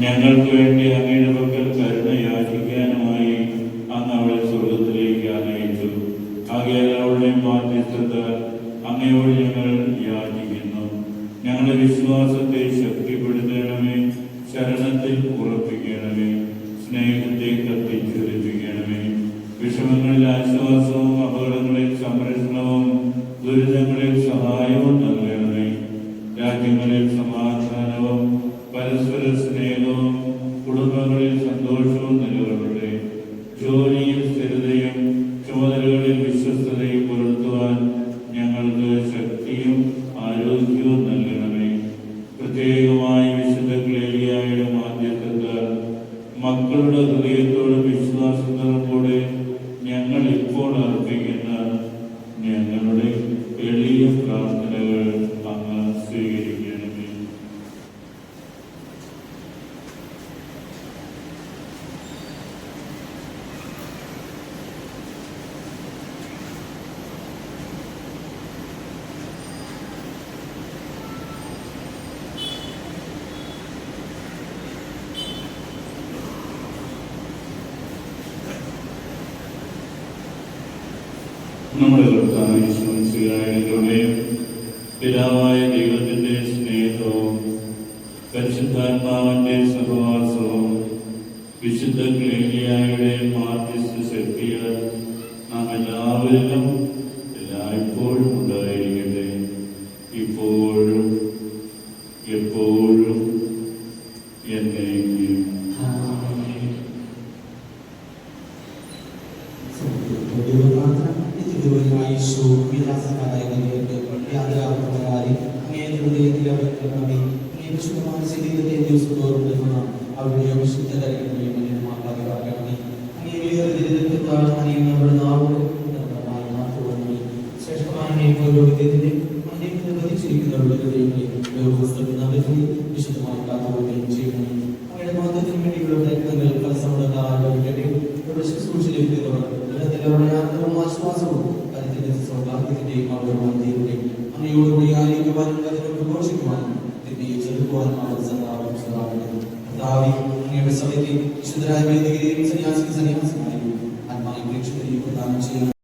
ഞങ്ങൾക്ക് വേണ്ടി അങ്ങയുടെ പക്കൽ കരുണ യാചിക്കാനുമായി അങ്ങ് അവളെ സ്വർഗത്തിലേക്ക് ആനയിച്ചു. ആകയാൽ അവളുടെ മാധ്യസ്ഥത അങ്ങയോട് ഞങ്ങൾ യാചിക്കുന്നു. ഞങ്ങളുടെ വിശ്വാസത്തെ ശക്തിപ്പെടുത്തണമേ, ശരണത്തിൽ ഉറപ്പിക്കണമേ, സ്നേഹത്തെ കത്തിച്ചൊലിപ്പിക്കണമേ. വിഷമങ്ങളിൽ ആശ്വാസവും അപകടങ്ങളിൽ സംരക്ഷണവും ദുരിതങ്ങളിൽ സഹായവും നൽകണമേ. രാജ്യങ്ങളിൽ സമാധാനവും പരസ്പര സ്നേഹവും കുടുംബങ്ങളിൽ സന്തോഷവും നിലകൊള്ളട്ടെ. ജോലിയിൽ സ്ഥിരതയും ചുമതലകളിൽ വിശ്വസ്തതയും പുലർത്തുവാൻ ഞങ്ങൾക്ക് ശക്തിയും ആരോഗ്യവും നൽകണമേ. പ്രത്യേകമായി വിശുദ്ധ ക്ലേലിയായുടെ മാധ്യസ്ഥത്താൽ മക്കളുടെ ഹൃദയത്തോടും വിശ്വാസത്തോടും കൂടെ ഞങ്ങൾ ഇപ്പോൾ അർപ്പിക്കുന്ന ഞങ്ങളുടെ എളിയ പ്രാർത്ഥനകൾ അങ്ങ് സ്വീകരിക്കണമേ. നമ്മുടെ കർത്താവിന്റെ പിതാവായ ദൈവത്തിന്റെ സ്നേഹവും പരിശുദ്ധാത്മാവിന്റെ സഹവാസവും വിശുദ്ധ ക്ലേലിയായുടെ മാധ്യസ്ഥ ശക്തിയാൽ നാം എല്ലാവരിലും എല്ലായ്പ്പോഴും ഉണ്ടായിരിക്കട്ടെ, ഇപ്പോഴും എപ്പോഴും എന്നേക്കും. സഭയ്ക്ക് വിശുദ്ധരായ വേദികളെയും സന്യാസിമാരെയും ആത്മാവിനെ പ്രേക്ഷകരെയും പ്രദാനം ചെയ്യാം.